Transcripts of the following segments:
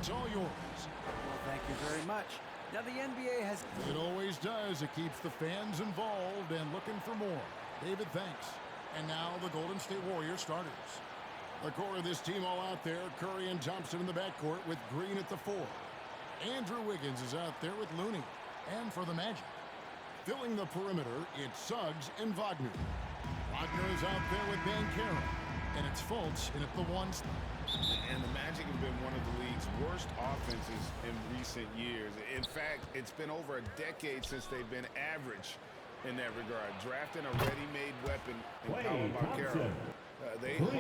It's all yours. Well, thank you very much. Now, the NBA has... It always does. It keeps the fans involved and looking for more. David, thanks. And now the Golden State Warriors starters. The core of this team all out there. Curry and Thompson in the backcourt with Green at the 4. Andrew Wiggins is out there with Looney. And for the Magic, filling the perimeter, it's Suggs and Wagner. Wagner is out there with Banchero. And it's Fultz in at the 1 spot. And the Magic have been one of the league's worst offenses in recent years. In fact, it's been over a decade since they've been average in that regard. Drafting a ready-made weapon in Paolo Banchero, they hope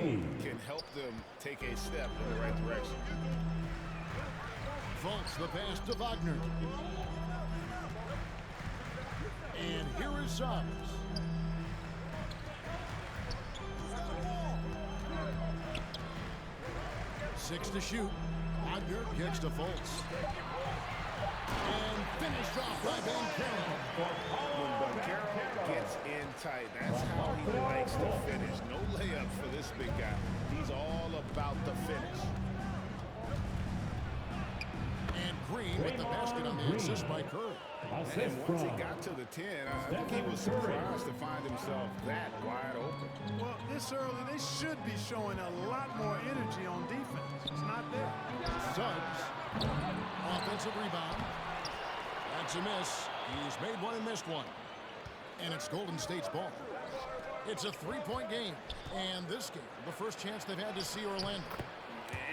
can help them take a step in the right direction. Fultz, the pass to Wagner. And here is Suggs. Six to shoot. Wagner kicks to Fultz. And finished off by Banchero. When Banchero gets in tight, that's how he likes to finish. No layup for this big guy. He's all about the finish. And Green with the basket on the assist by Curry. And once he got to the 10, I think he was surprised to find himself that wide open. Well, this early, they should be showing a lot more energy on defense. It's not there. Suggs, offensive rebound. That's a miss. He's made one and missed one. And it's Golden State's ball. It's a 3-point game. And this game, the first chance they've had to see Orlando.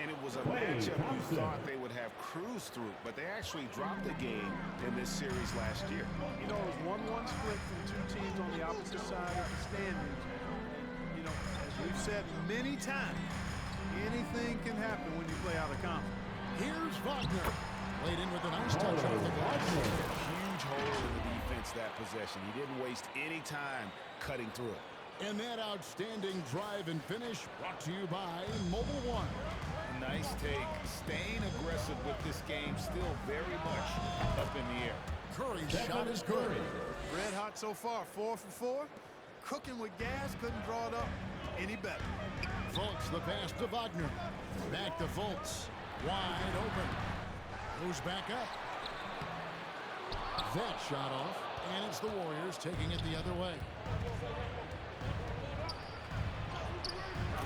And it was a matchup you thought they would have cruised through, but they actually dropped the game in this series last year. You know, it was 1-1 split from two teams on the opposite side of the standings. You know, as we've said many times, anything can happen when you play out of conference. Here's Wagner. Laid in with a nice touch off the glass. Huge hole in the defense that possession. He didn't waste any time cutting through it. And that outstanding drive and finish brought to you by Mobile One. Nice take. Staying aggressive with this game, still very much up in the air. Curry's shot is good. Red hot so far, 4 for 4. Cooking with gas, couldn't draw it up any better. Fultz, the pass to Wagner. Back to Fultz. Wide open. Goes back up. That shot off, and it's the Warriors taking it the other way.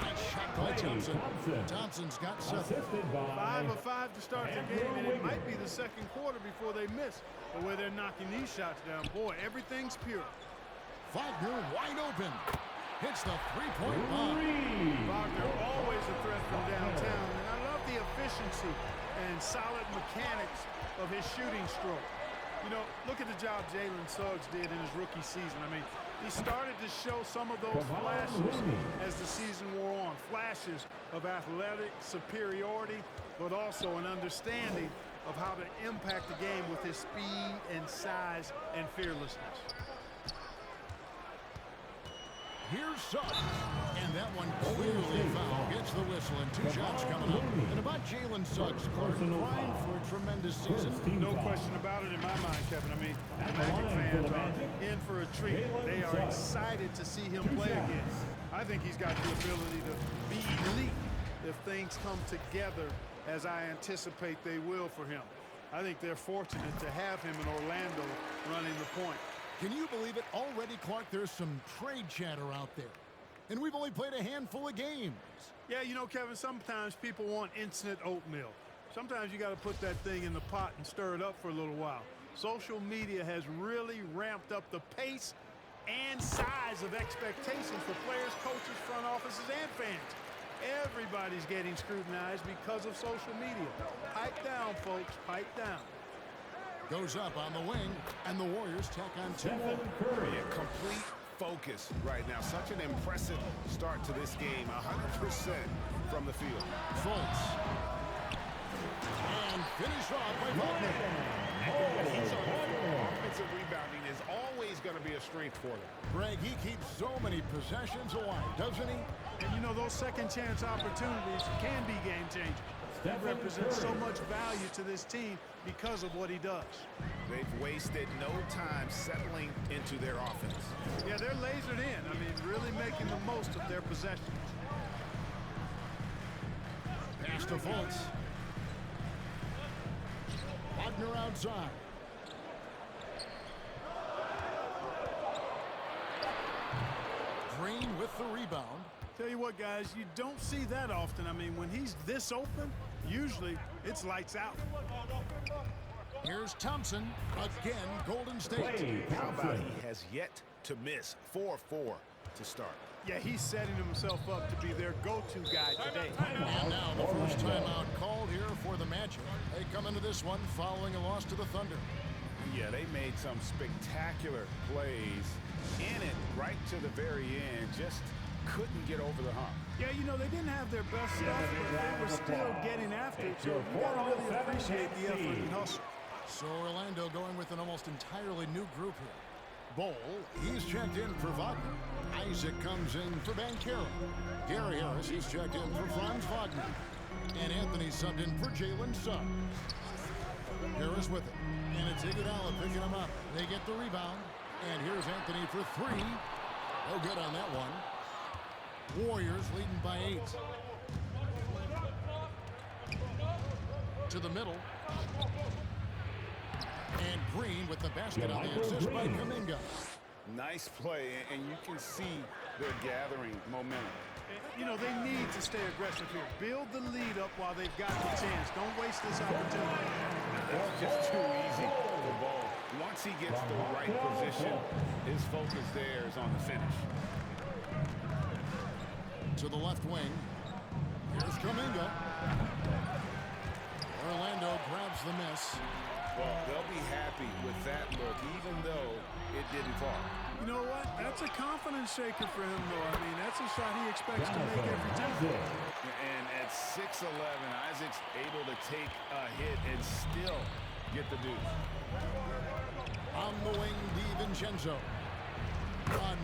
Nice shot by Thompson. Thompson's got 7. 5 of 5 to start the game, and it might be the second quarter before they miss. The way they're knocking these shots down, boy, everything's pure. Wagner wide open. Hits the 3-point line. Wagner always a threat from downtown, and I love the efficiency and solid mechanics of his shooting stroke. You know, look at the job Jalen Suggs did in his rookie season. I mean, he started to show some of those flashes as the season wore on. Flashes of athletic superiority, but also an understanding of how to impact the game with his speed and size and fearlessness. Here's Suggs. And that one clearly foul. Gets the whistle and 2 shots coming up. And about Jalen Suggs, Clark, primed for a tremendous season. No question about it in my mind, Kevin. I mean, the Magic fans are in for a treat. They are excited to see him play again. I think he's got the ability to be elite if things come together as I anticipate they will for him. I think they're fortunate to have him in Orlando running the point. Can you believe it? Already, Clark, there's some trade chatter out there. And we've only played a handful of games. Yeah, you know, Kevin, sometimes people want instant oatmeal. Sometimes you got to put that thing in the pot and stir it up for a little while. Social media has really ramped up the pace and size of expectations for players, coaches, front offices, and fans. Everybody's getting scrutinized because of social media. Pipe down, folks. Pipe down. Goes up on the wing, and the Warriors tack on 10. Curry, a complete focus right now. Such an impressive start to this game. 100% from the field. Fultz. And finish off by Wagner. When he's on the floor, offensive rebounding is always going to be a strength for them. Greg, he keeps so many possessions alive, doesn't he? And you know, those second chance opportunities can be game changers. He represents so much value to this team because of what he does. They've wasted no time settling into their offense. Yeah, they're lasered in. I mean, really making the most of their possessions. Pass to Fultz. Wagner outside. Green with the rebound. Tell you what, guys, you don't see that often. I mean, when he's this open, usually it's lights out. Here's Thompson. Again, Golden State. How about he has yet to miss 4-4 to start? Yeah, he's setting himself up to be their go-to guy today. And now the first timeout called here for the matchup. They come into this one following a loss to the Thunder. Yeah, they made some spectacular plays in it right to the very end. Just couldn't get over the hump. Yeah, you know, they didn't have their best stuff, but they were still getting after it. So you got to really appreciate the effort and hustle. So Orlando going with an almost entirely new group here. Bowl, he's checked in for Wagner. Isaac comes in for Banchero. Gary Harris, he's checked in for Franz Wagner. And Anthony subbed in for Jalen Suggs. Harris with it. And it's Iguodala picking him up. They get the rebound. And here's Anthony for three. No good on that one. Warriors leading by 8. To the middle. And Green with the basket on the assist by Kuminga. Nice play, and you can see they're gathering momentum. You know, they need to stay aggressive here. Build the lead up while they've got the chance. Don't waste this opportunity. That's just too easy for Ball. Once he gets the right position, his focus there is on the finish. To the left wing. Here's Kuminga. Orlando grabs the miss. Well, they'll be happy with that look, even though it didn't fall. You know what? That's a confidence shaker for him, though. I mean, that's a shot he expects to make every time. And at 6'11", Isaac's able to take a hit and still get the deuce. On the wing, DiVincenzo.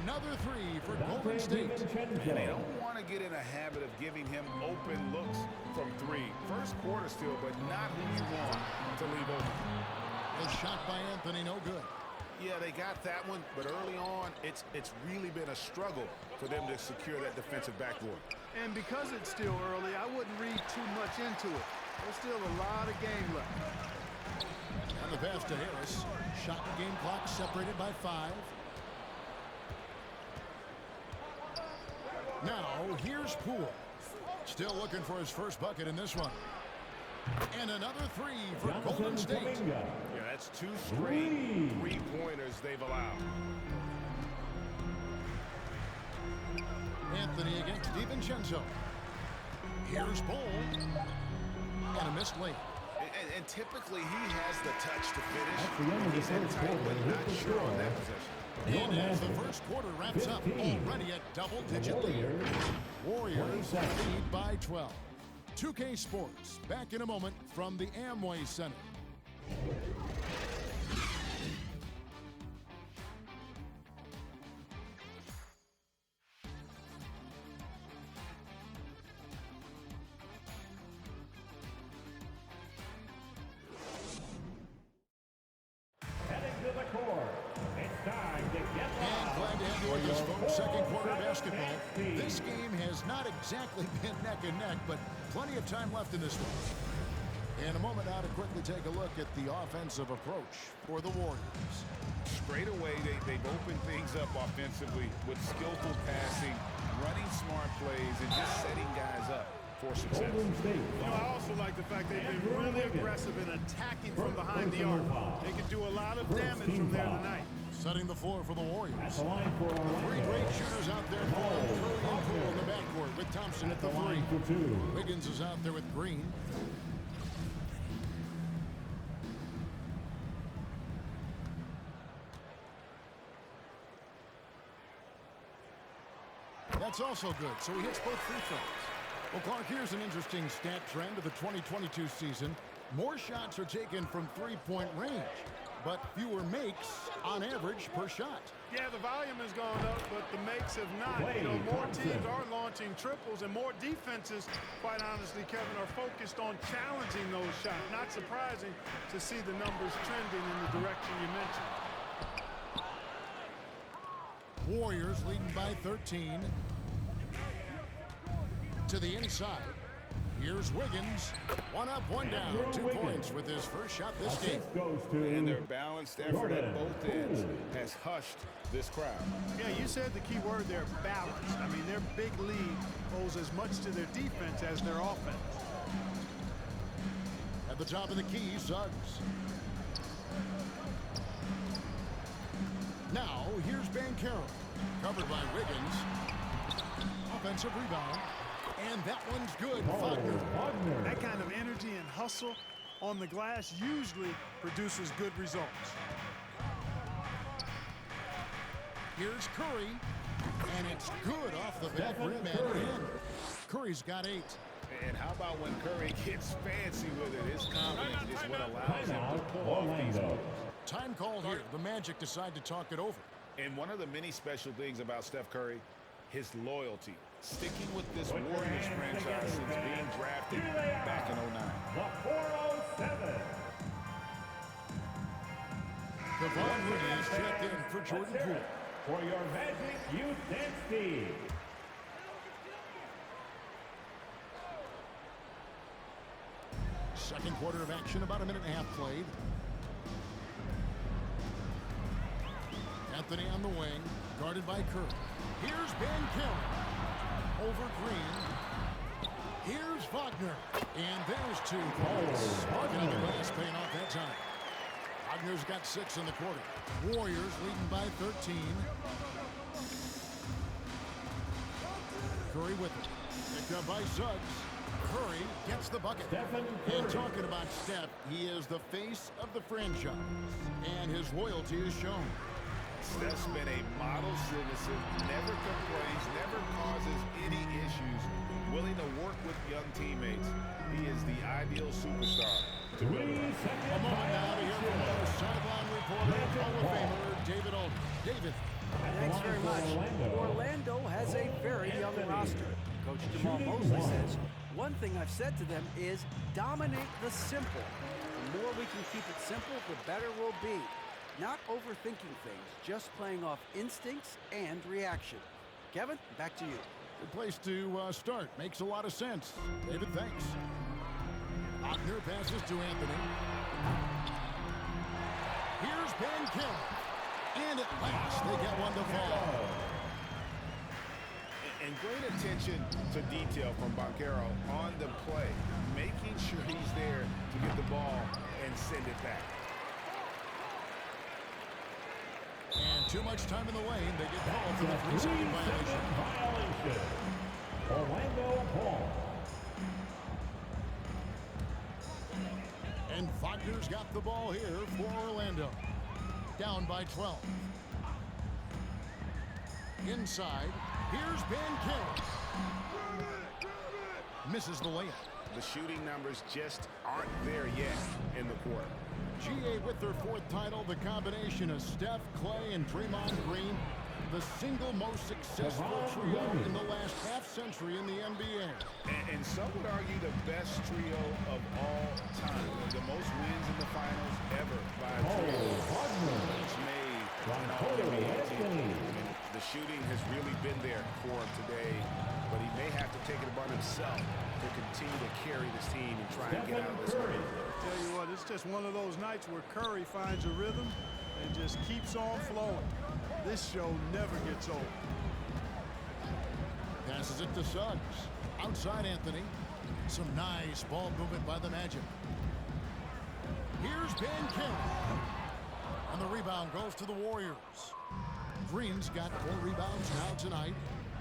Another three for Golden State. And they don't want to get in a habit of giving him open looks from three. First quarter still, but not who you want to leave open. A shot by Anthony, no good. Yeah, they got that one, but early on, it's really been a struggle for them to secure that defensive backboard. And because it's still early, I wouldn't read too much into it. There's still a lot of game left. And the pass to Harris. Shot game clock separated by 5. Now, here's Poole. Still looking for his first bucket in this one. And another three for Golden State. Yeah, that's 2 straight three-pointers they've allowed. Anthony against DiVincenzo. Here's Bull. And a missed lane. And typically he has the touch to finish. He's in tight, but not sure on that possession. And as the first quarter wraps up, already a double-digit lead. Warriors lead by 12. 2K Sports, back in a moment from the Amway Center. Heading to the court. It's time to get And glad to have you with us, folks. Second quarter basketball. This game has not exactly been neck and neck, but plenty of time left in this one. In a moment now to quickly take a look at the offensive approach for the Warriors. Straight away, they've opened things up offensively with skillful passing, running smart plays, and just setting guys up for success. You know, I also like the fact they've been really aggressive in attacking from behind the arc. They can do a lot of damage from there tonight. Setting the floor for the Warriors. the line for Three great shooters out there for them. Curry and Poole in the backcourt with Thompson at the three. Wiggins is out there with Green. That's also good, so he hits both free throws. Well, Clark, here's an interesting stat trend of the 2022 season. More shots are taken from three-point range, but fewer makes on average per shot. Yeah, the volume has gone up, but the makes have not. You know, more teams are launching triples, and more defenses, quite honestly, Kevin, are focused on challenging those shots. Not surprising to see the numbers trending in the direction you mentioned. Warriors leading by 13. To the inside. Here's Wiggins. One up, one down. 2 points with his first shot this game. Goes to And their balanced effort at both ends has hushed this crowd. Yeah, you said the key word there, balance. I mean, their big lead owes as much to their defense as their offense. At the top of the key, Suggs. Now, here's Banchero. Covered by Wiggins. Offensive rebound. And that one's good. Wagner. That kind of energy and hustle on the glass usually produces good results. Here's Curry. And it's good off the back rim and in. Curry's got 8. And how about when Curry gets fancy with it? His confidence is what allows him to pull off these moves. Time called here. The Magic decide to talk it over. And one of the many special things about Steph Curry, his loyalty. Sticking with this Warriors franchise since being drafted back in 09. the 407. Kevon Looney is checked in for Jordan Poole. For your Magic Youth Dance Team. Second quarter of action, about a minute and a half played. Anthony on the wing, guarded by Curry. Here's Banchero. Over Green. Here's Wagner. And there's 2 points. Walking on the glass, paying off that time. Wagner's got 6 in the quarter. Warriors leading by 13. Curry with it. Picked up by Suggs. Curry gets the bucket. And talking about Steph, he is the face of the franchise. And his loyalty is shown. Steph's been a model citizen, never complains, never causes any issues, willing to work with young teammates. He is the ideal superstar to build around. A moment now to hear from our sideline reporter, Hall of Famer David Aldridge. David. Thanks very much. Orlando has a very young roster. Coach Jamal Mosley says, one thing I've said to them is dominate the simple. The more we can keep it simple, the better we'll be. Not overthinking things, just playing off instincts and reaction. Kevin, back to you. Good place to start. Makes a lot of sense. David, thanks. Wagner passes to Anthony. Here's Banchero. And at last, they get one to fall. And great attention to detail from Banchero on the play, making sure he's there to get the ball and send it back. And too much time in the lane. They get called for the 3-second violation. Orlando ball. And Wagner's got the ball here for Orlando. Down by 12. Inside, here's Banchero. Misses the layup. The shooting numbers just aren't there yet in the quarter. GA with their 4th title, the combination of Steph, Clay, and Draymond Green, the single most successful trio in the last half-century in the NBA. And some would argue the best trio of all time. The most wins in the finals ever by a trio that's made an all-NBA team. The shooting has really been there for him today, but he may have to take it upon himself to continue to carry this team and try and get out of this one. Tell you what, it's just one of those nights where Curry finds a rhythm and just keeps on flowing. This show never gets old. Passes it to Suggs. Outside Anthony. Some nice ball movement by the Magic. Here's Banchero. And the rebound goes to the Warriors. Green's got 4 rebounds now tonight.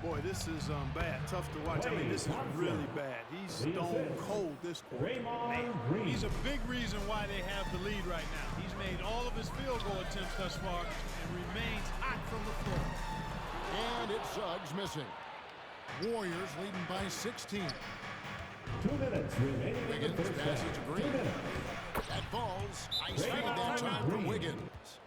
Boy, this is bad. Tough to watch. I mean, this is really bad. He's stone cold this quarter. Man, he's a big reason why they have the lead right now. He's made all of his field goal attempts thus far and remains hot from the floor. And it's Suggs missing. Warriors leading by 16. 2 minutes remaining. Wiggins passes to Green. That falls. Nice feed that time from Wiggins.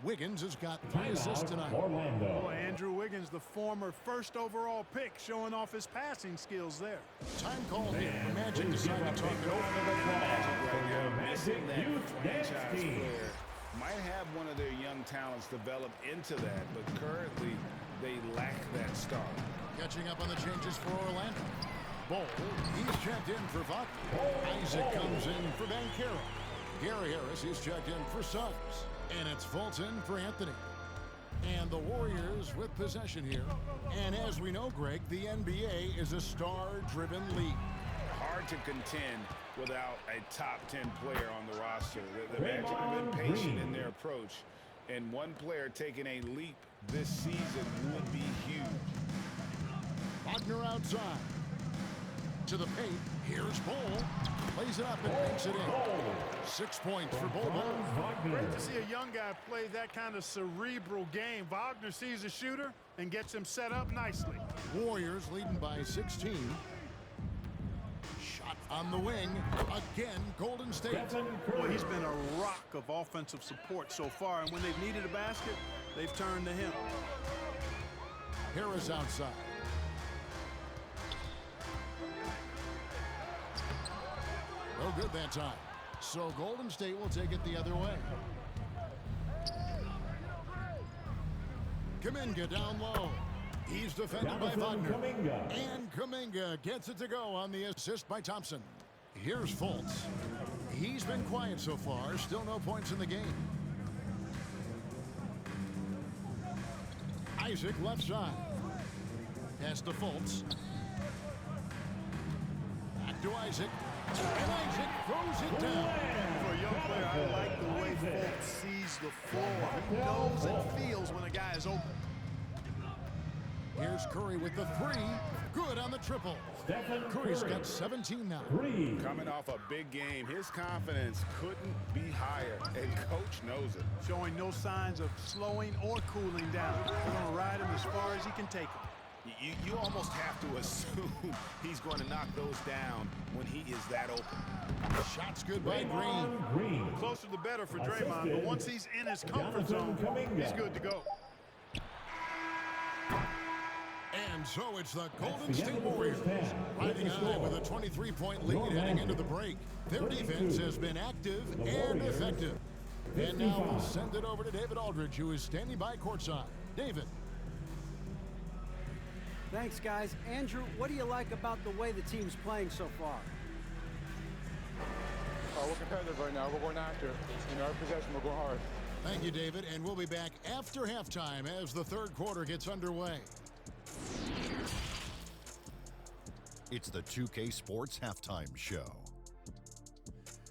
Wiggins has got 3 assists tonight. Orlando. Boy, Andrew Wiggins, the former first overall pick, showing off his passing skills there. Time called here. The Magic decide to talk it over. Missing that franchise player might have one of their young talents develop into that, but currently they lack that star. Catching up on the changes for Orlando. Bowl, he's checked in for Wagner. Isaac comes in for Banchero. Gary Harris is checked in for Suggs. And it's Fulton for Anthony. And the Warriors with possession here. And as we know, Greg, the NBA is a star-driven league. Hard to contend without a top 10 player on the roster. The Magic have been patient in their approach. And one player taking a leap this season would be huge. Wagner outside. To the paint. Here's Bull. Plays it up and makes it in. 6 points for Bull. Great to see a young guy play that kind of cerebral game. Wagner sees a shooter and gets him set up nicely. Warriors leading by 16. Shot on the wing. Again, Golden State. Well, he's been a rock of offensive support so far, and when they've needed a basket, they've turned to him. Harris outside. No good that time. So Golden State will take it the other way. Kuminga down low. He's defended by Wagner. And Kuminga gets it to go on the assist by Thompson. Here's Fultz. He's been quiet so far. Still no points in the game. Isaac left side. Pass to Fultz. Back to Isaac. And Isaac throws it down. For a young player, I like the way Fultz sees the floor. He knows and feels when a guy is open. Here's Curry with the three. Good on the triple. Curry's got 17 now. Coming off a big game, his confidence couldn't be higher, and coach knows it. Showing no signs of slowing or cooling down. He's going to ride him as far as he can take him. You almost have to assume he's going to knock those down when he is that open. Shots good by Green. The closer the better for Draymond, but once he's in his comfort zone, he's good to go. And so it's the Golden State Warriors riding high with a 23-point lead heading into the break. Their defense has been active and effective. And now we'll send it over to David Aldridge, who is standing by courtside. David. Thanks, guys. Andrew, what do you like about the way the team's playing so far? We're competitive right now. We're going after it. Every possession, we're going hard. Thank you, David. And we'll be back after halftime as the third quarter gets underway. It's the 2K Sports Halftime Show.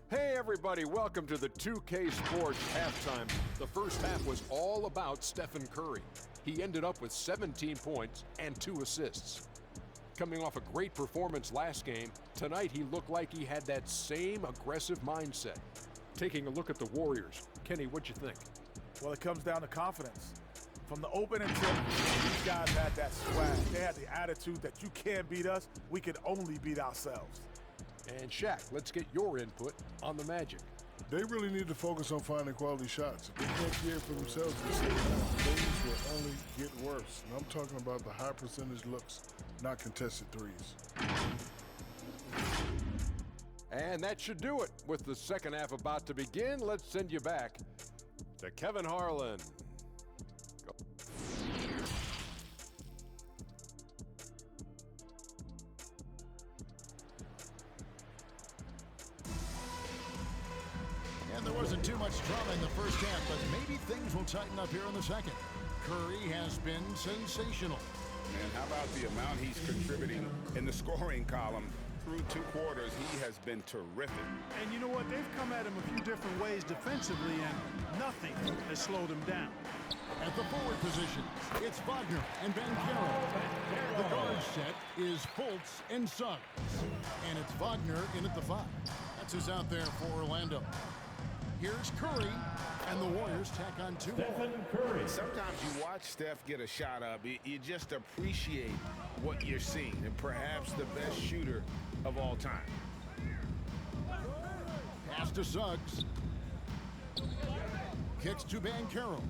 Hey everybody, welcome to the 2K Sports Halftime. The first half was all about Stephen Curry. He ended up with 17 points and 2 assists. Coming off a great performance last game, tonight he looked like he had that same aggressive mindset. Taking a look at the Warriors, Kenny, what'd you think? Well, it comes down to confidence. From the opening tip, these guys had that swag. They had the attitude that you can't beat us, we can only beat ourselves. And Shaq, let's get your input on the Magic. They really need to focus on finding quality shots. If they can't create for themselves in the second half, things will only get worse. And I'm talking about the high percentage looks, not contested threes. And that should do it. With the second half about to begin, let's send you back to Kevin Harlan. And there wasn't too much drama in the first half, but maybe things will tighten up here in the second. Curry has been sensational. Man, how about the amount he's contributing in the scoring column? Through 2 quarters, he has been terrific. And you know what? They've come at him a few different ways defensively, and nothing has slowed him down. At the forward position, it's Wagner and Banchero. The guard set is Fultz and Suggs. And it's Wagner in at the 5. That's who's out there for Orlando. Here's Curry, and the Warriors tack on 2 more. Sometimes you watch Steph get a shot up, you just appreciate what you're seeing, and perhaps the best shooter of all time. Pass to Suggs. Kicks to Banchero.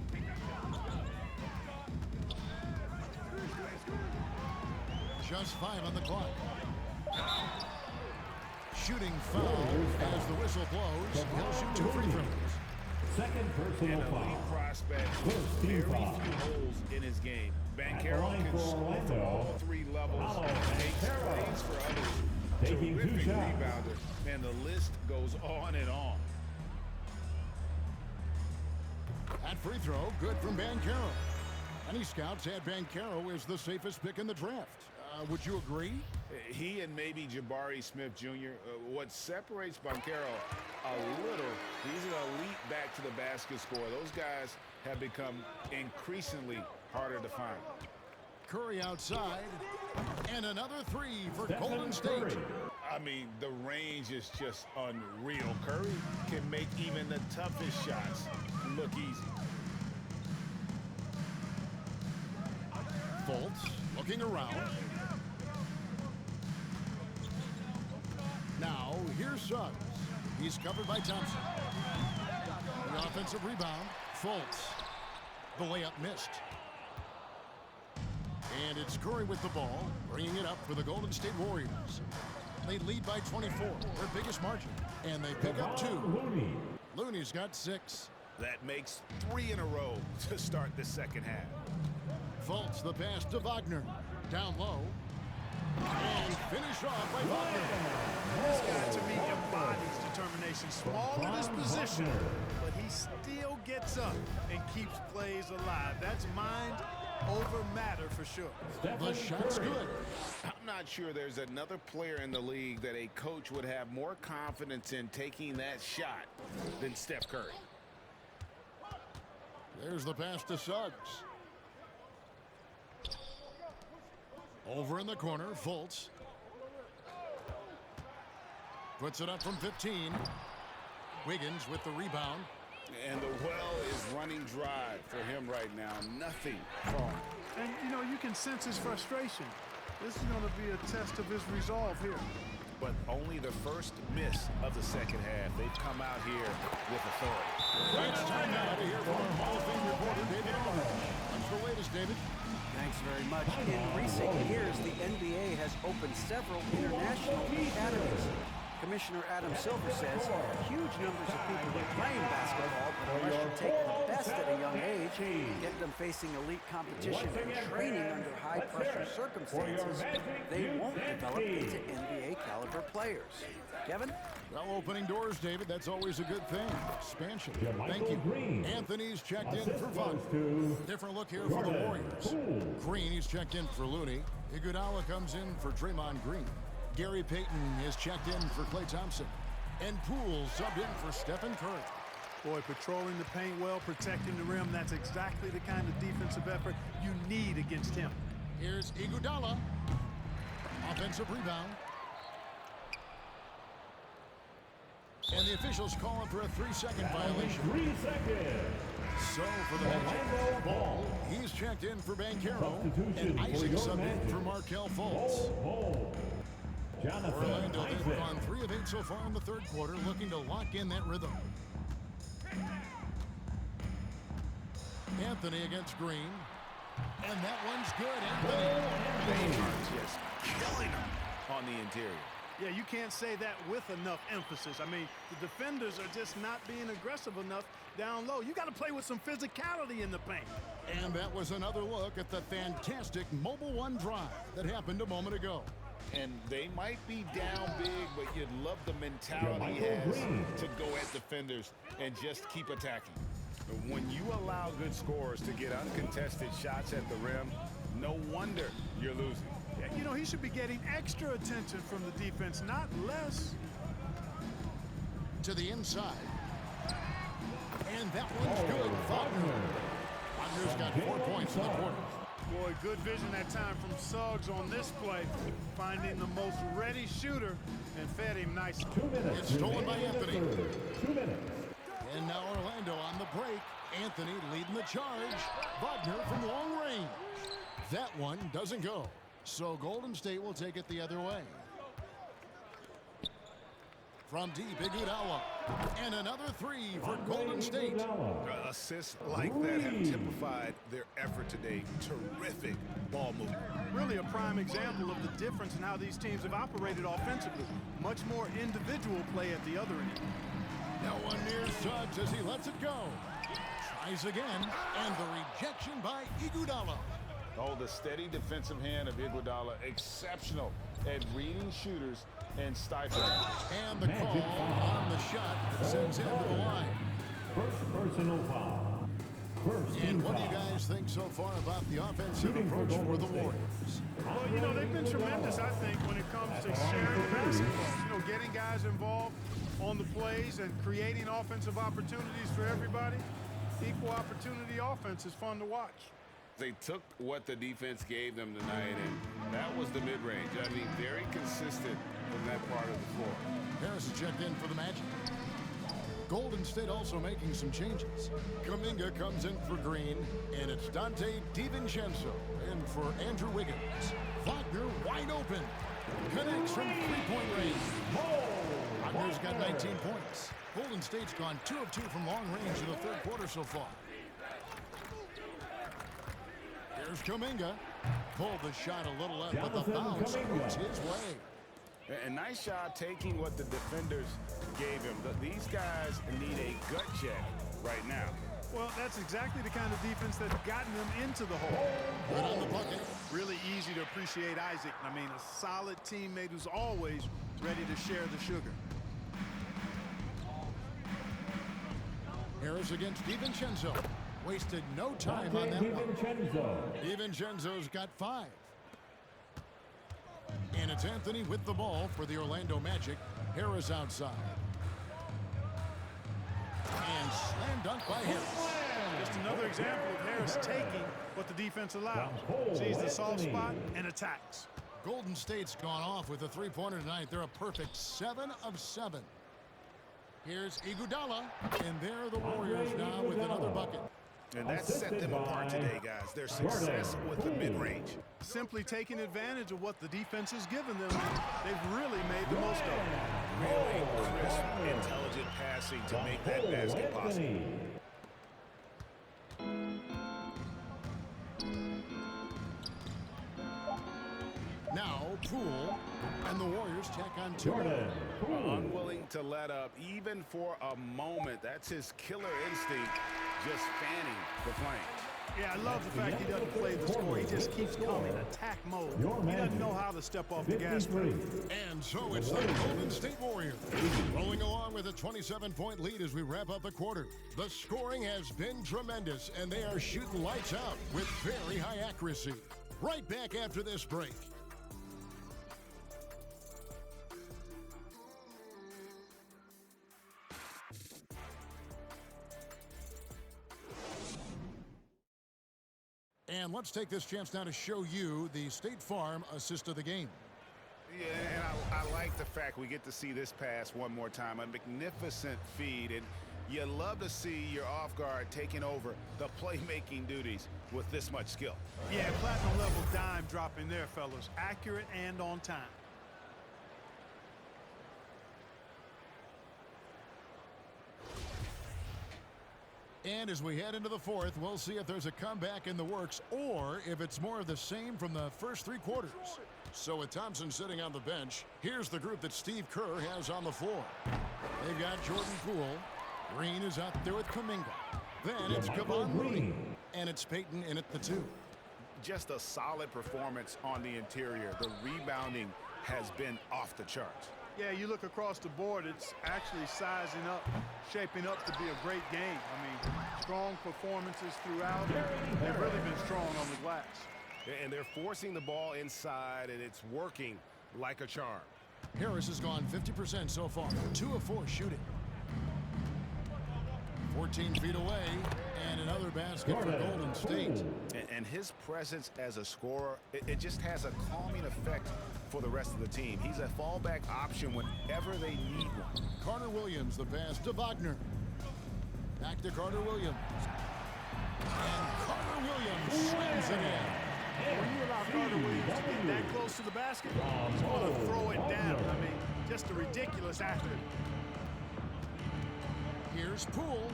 Just 5 on the clock. Shooting foul as the whistle blows. He'll shoot 2 free throws. Second personal An elite foul. prospect with First very team foul. few holes in his game. At the Banchero line can for score from Orlando, all three levels, Paulo takes Banchero. plays for others. Taking 2 Terrific shots. rebounder. Man, the list goes on and on. That free throw, good from Banchero. Many scouts had Banchero as the safest pick in the draft. Would you agree? He and maybe Jabari Smith Jr. What separates Banchero a little, he's an elite back to the basket scorer. Those guys have become increasingly harder to find. Curry outside, and another three for Stephen Golden State. Curry. I mean, the range is just unreal. Curry can make even the toughest shots look easy. Fultz looking around. Now, here's Suggs. He's covered by Thompson. The offensive rebound, Fultz. The layup missed. And it's Curry with the ball, bringing it up for the Golden State Warriors. They lead by 24, their biggest margin. And they pick up 2. Looney. Looney's got 6. That makes 3 in a row to start the second half. Fultz, the pass to Wagner. Down low. And finish off by Wagner. This guy, to me, embodies determination. Small in his position, but he still gets up and keeps plays alive. That's mind over matter for sure. The shot's good. I'm not sure there's another player in the league that a coach would have more confidence in taking that shot than Steph Curry. There's the pass to Suggs. Over in the corner, Fultz. Puts it up from 15. Wiggins with the rebound. And the well is running dry for him right now. Nothing falling. And, you know, you can sense his frustration. This is going to be a test of his resolve here. But only the first miss of the second half. They've come out here with authority. It's time now to hear from our Hall of Fame reporter, David Arnold. What's the latest, David? Thanks very much. In recent years, the NBA has opened several international academies. Commissioner Adam Silver says huge numbers of people are playing basketball, but unless you take the best at a young age, get them facing elite competition and training under high-pressure circumstances, they won't develop into NBA-caliber players. Kevin? Well, opening doors, David, that's always a good thing. Expansion. Thank you. Anthony's checked in for Wagner. Different look here for the Warriors. Green, he's checked in for Looney. Iguodala comes in for Draymond Green. Gary Payton is checked in for Klay Thompson. And Poole subbed in for Stephen Curry. Boy, patrolling the paint well, protecting the rim, that's exactly the kind of defensive effort you need against him. Here's Iguodala. Offensive rebound. And the officials calling for a 3-second violation. 3 seconds. So for the Magic, Ball, he's checked in for Banchero. And Isaac subbed in for Markelle Fultz. Orlando, they've gone 3 of 8 so far in the third quarter, looking to lock in that rhythm. Anthony against Green. And that one's good, Anthony. They are just killing him on the interior. Yeah, you can't say that with enough emphasis. I mean, the defenders are just not being aggressive enough down low. You got to play with some physicality in the paint. And that was another look at the fantastic Mobile One drive that happened a moment ago. And they might be down big, but you'd love the mentality he has to go at defenders and just keep attacking. When you allow good scorers to get uncontested shots at the rim, no wonder you're losing. Yeah, you know, he should be getting extra attention from the defense, not less. To the inside. And that one's good. Wagner. Wagner's got 4 points in the quarter. Boy, good vision that time from Suggs on this play, finding the most ready shooter and fed him nicely. 2 minutes. It's stolen by Anthony. 2 minutes. And now Orlando on the break. Anthony leading the charge. Wagner from long range. That one doesn't go. So Golden State will take it the other way. From deep, Iguodala. And another 3 for Golden State. Assists like that have typified their effort today. Terrific ball movement. Really a prime example of the difference in how these teams have operated offensively. Much more individual play at the other end. Now one near Suggs as he lets it go. Tries again, and the rejection by Iguodala. Oh, the steady defensive hand of Iguodala, exceptional at reading shooters and stifling. And the call on the shot that sends him to the line. First personal foul. And what do you guys think so far about the offensive approach for the Warriors? Well, you know, they've been tremendous, I think, when it comes to sharing the basketball. You know, getting guys involved on the plays and creating offensive opportunities for everybody. Equal opportunity offense is fun to watch. They took what the defense gave them tonight, and that was the mid-range. I mean, very consistent from that part of the floor. Harris is checked in for the Magic. Golden State also making some changes. Kuminga comes in for Green, and it's Dante DiVincenzo in for Andrew Wiggins. Wagner wide open. Connects from three-point range. Wagner's got 19 points. Golden State's gone 2 of 2 from long range in the third quarter so far. Here's Kuminga. Pulled the shot a little up, but the bounce goes his way. A nice job taking what the defenders gave him. These guys need a gut check right now. Well, that's exactly the kind of defense that's gotten them into the hole. Good on the bucket. Really easy to appreciate Isaac. I mean, a solid teammate who's always ready to share the sugar. Harris against DiVincenzo. Wasted no time on that one. DiVincenzo's got 5. And it's Anthony with the ball for the Orlando Magic. Harris outside. And slam dunk by Harris. Just another example of Harris taking what the defense allows. Sees the soft spot and attacks. Golden State's gone off with a three-pointer tonight. They're a perfect 7 of 7. Here's Iguodala, and there are the Warriors now with another bucket. And that set them apart today, guys. Their success with the mid-range. Simply taking advantage of what the defense has given them. They've really made the most of it. Really crisp, intelligent passing to make that basket possible. Now, Poole, and the Warriors tack on 2. Unwilling to let up, even for a moment. That's his killer instinct, just fanning the flames. Yeah, I love the fact he doesn't play the score. He just keeps coming, attack mode. He doesn't know how to step off the gas pedal. And so it's the Golden State Warriors rolling along with a 27-point lead as we wrap up the quarter. The scoring has been tremendous, and they are shooting lights out with very high accuracy. Right back after this break. And let's take this chance now to show you the State Farm assist of the game. Yeah, and I like the fact we get to see this pass one more time. A magnificent feed, and you love to see your off guard taking over the playmaking duties with this much skill. Yeah, platinum level dime dropping there, fellas. Accurate and on time. And as we head into the fourth, we'll see if there's a comeback in the works or if it's more of the same from the first 3 quarters. So with Thompson sitting on the bench, here's the group that Steve Kerr has on the floor. They've got Jordan Poole. Green is out there with Kuminga. Then it's Kevon Looney. And it's Payton in at the 2. Just a solid performance on the interior. The rebounding has been off the charts. Yeah, you look across the board, it's actually sizing up, shaping up to be a great game. I mean, strong performances throughout. They've really been strong on the glass. And they're forcing the ball inside, and it's working like a charm. Harris has gone 50% so far, 2 of 4 shooting. 14 feet away, and another basket for Golden State. And his presence as a scorer, it just has a calming effect for the rest of the team. He's a fallback option whenever they need one. Carter Williams, the pass to Wagner. Back to Carter Williams. And Carter Williams slams it in. When you allow Carter Williams to get that close to the basket, he's going to throw it down. I mean, just a ridiculous athlete. Here's Poole.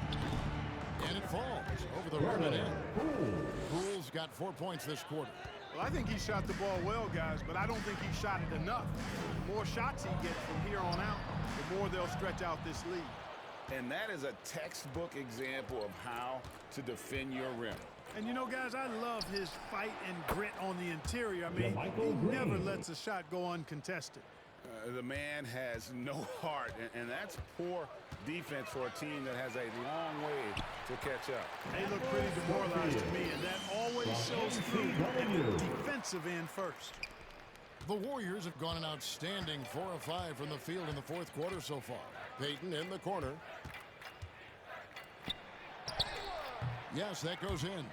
And it falls over the rim and in. Poole's got 4 points this quarter. Well, I think he shot the ball well, guys, but I don't think he shot it enough. The more shots he gets from here on out, the more they'll stretch out this lead. And that is a textbook example of how to defend your rim. And you know, guys, I love his fight and grit on the interior. I mean, he never lets a shot go uncontested. The man has no heart, and that's poor defense for a team that has a long way to catch up. They look pretty demoralized to me, and that always shows through in the defensive end first. The Warriors have gone an outstanding 4 of 5 from the field in the fourth quarter so far. Payton in the corner. Yes, that goes in.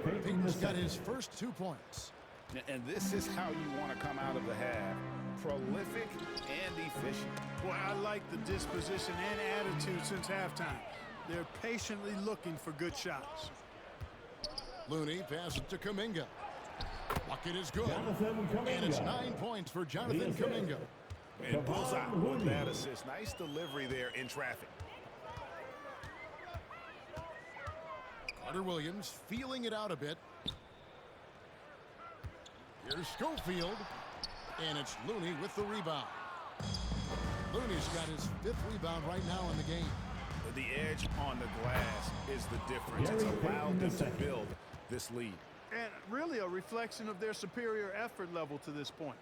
Payton's got his first 2 points. And this is how you want to come out of the half. Prolific and efficient. Boy, I like the disposition and attitude since halftime. They're patiently looking for good shots. Looney passes to Kuminga. Bucket is good. And it's 9 points for Jonathan Kuminga. And bullseye with that assist. Nice delivery there in traffic. Carter Williams feeling it out a bit. Here's Schofield. And it's Looney with the rebound. Looney's got his 5th rebound right now in the game. The edge on the glass is the difference. It's allowed them to build this lead. And really a reflection of their superior effort level to this point.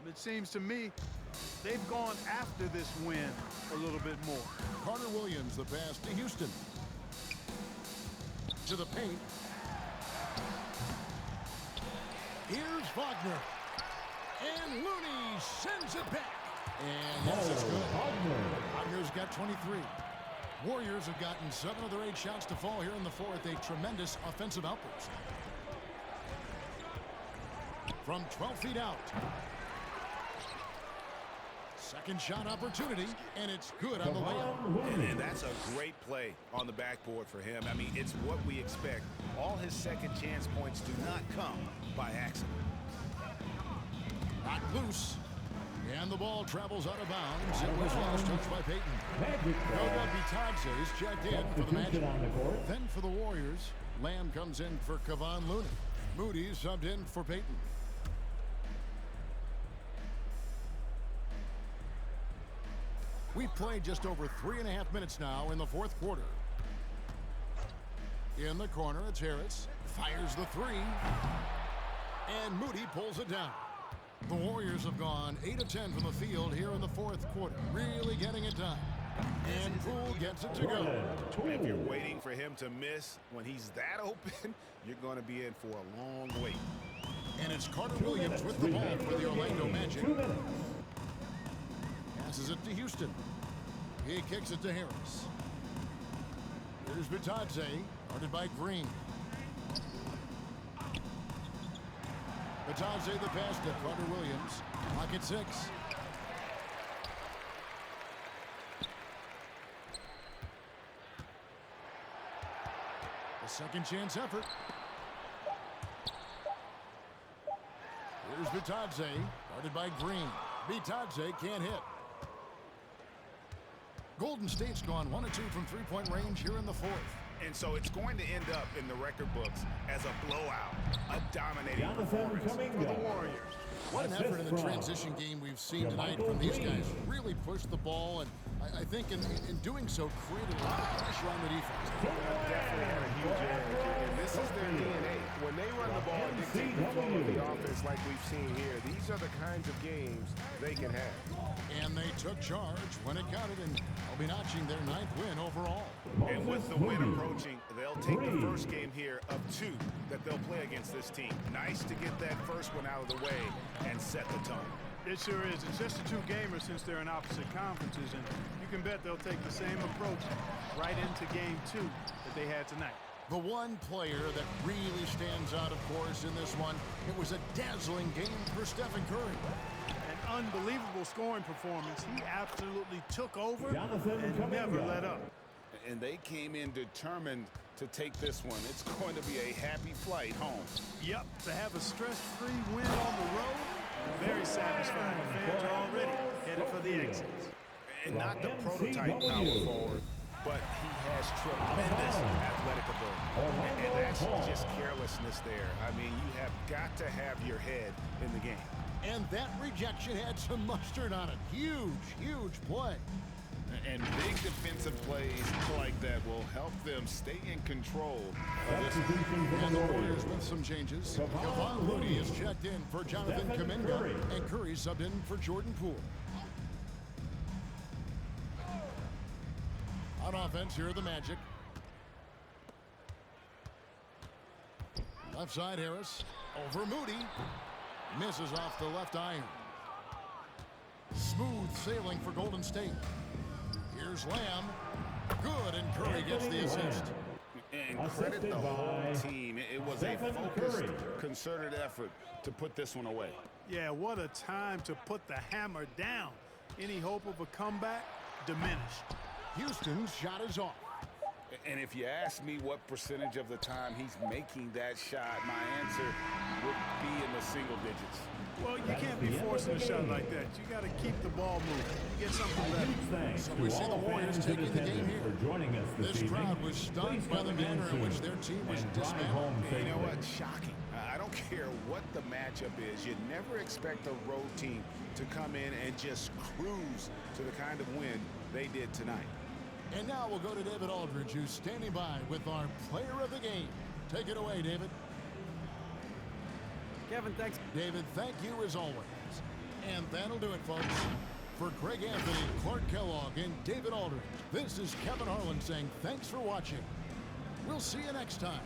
It seems to me they've gone after this win a little bit more. Carter Williams, the pass to Houston. To the paint. Here's Wagner. And Looney sends it back. And yes, it's good. Wagner's got 23. Warriors have gotten 7 of their 8 shots to fall here in the fourth. A tremendous offensive outburst. From 12 feet out. Second shot opportunity, and it's good on the layup. And that's a great play on the backboard for him. I mean, it's what we expect. All his second chance points do not come by accident. Knocked loose. And the ball travels out of bounds. It was lost touch by Payton. Noah Bitadze is checked in for the Magic. Then for the Warriors, Lamb comes in for Kevon Looney. Moody subbed in for Payton. We've played just over 3.5 minutes now in the fourth quarter. In the corner, it's Harris. Fires the 3. And Moody pulls it down. The Warriors have gone 8 of 10 from the field here in the fourth quarter. Really getting it done. And Poole gets it to go. If you're waiting for him to miss when he's that open, you're going to be in for a long wait. And it's Carter Williams with the ball for the Orlando Magic. Passes it to Houston. He kicks it to Harris. Here's Bitadze, guarded by Green. Bitadze the pass to Carter Williams. Pocket 6. A second chance effort. Here's Bitadze, guarded by Green. Bitadze can't hit. Golden State's gone 1 of 2 from three-point range here in the fourth. And so it's going to end up in the record books as a blowout, a dominating performance for the Warriors. What an effort in the transition game we've seen tonight from these guys. Really pushed the ball, and I think in doing so created a lot of pressure on the defense. Definitely had a huge edge, and this is their DNA. When they run the ball and dictate the flow of the offense like we've seen here, these are the kinds of games they can have. And they took charge when it counted, and they'll be notching their 9th win overall. And with the win approaching, they'll take the first game here of 2 that they'll play against this team. Nice to get that first one out of the way and set the tone. It sure is. It's just a 2-gamer since they're in opposite conferences, and you can bet they'll take the same approach right into game 2 that they had tonight. The one player that really stands out, of course, in this one, it was a dazzling game for Stephen Curry. An unbelievable scoring performance. He absolutely took over and never let up. And they came in determined to take this one. It's going to be a happy flight home. Yep, to have a stress-free win on the road, very satisfying. The fans are already headed for the exits. And not the prototype power forward, but he has tremendous athletic ability. And that's just carelessness there. I mean, you have got to have your head in the game. And that rejection had some mustard on it. Huge, huge play. And big defensive plays like that will help them stay in control of this. And the Warriors with some changes. Kevon Looney is checked in for Jonathan Kuminga, and Curry subbed in for Jordan Poole. On offense, here are the Magic. Left side, Harris. Over Moody. Misses off the left iron. Smooth sailing for Golden State. Here's Lamb. Good, and Curry gets the assist. And credit the whole team. It was a focused, concerted effort to put this one away. Yeah, what a time to put the hammer down. Any hope of a comeback? Diminished. Houston's shot is off. And if you ask me what percentage of the time he's making that shot, my answer would be in the single digits. Well, you can't be forcing a shot like that. You got to keep the ball moving. You get something better. So we see the Warriors taking the game here. This crowd was stunned by the manner in which their team was dismantled. You know what? Shocking. I don't care what the matchup is. You never expect a road team to come in and just cruise to the kind of win they did tonight. And now we'll go to David Aldridge, who's standing by with our player of the game. Take it away, David. Kevin, thanks. David, thank you as always. And that'll do it, folks. For Greg Anthony, Clark Kellogg, and David Aldridge, this is Kevin Harlan saying thanks for watching. We'll see you next time.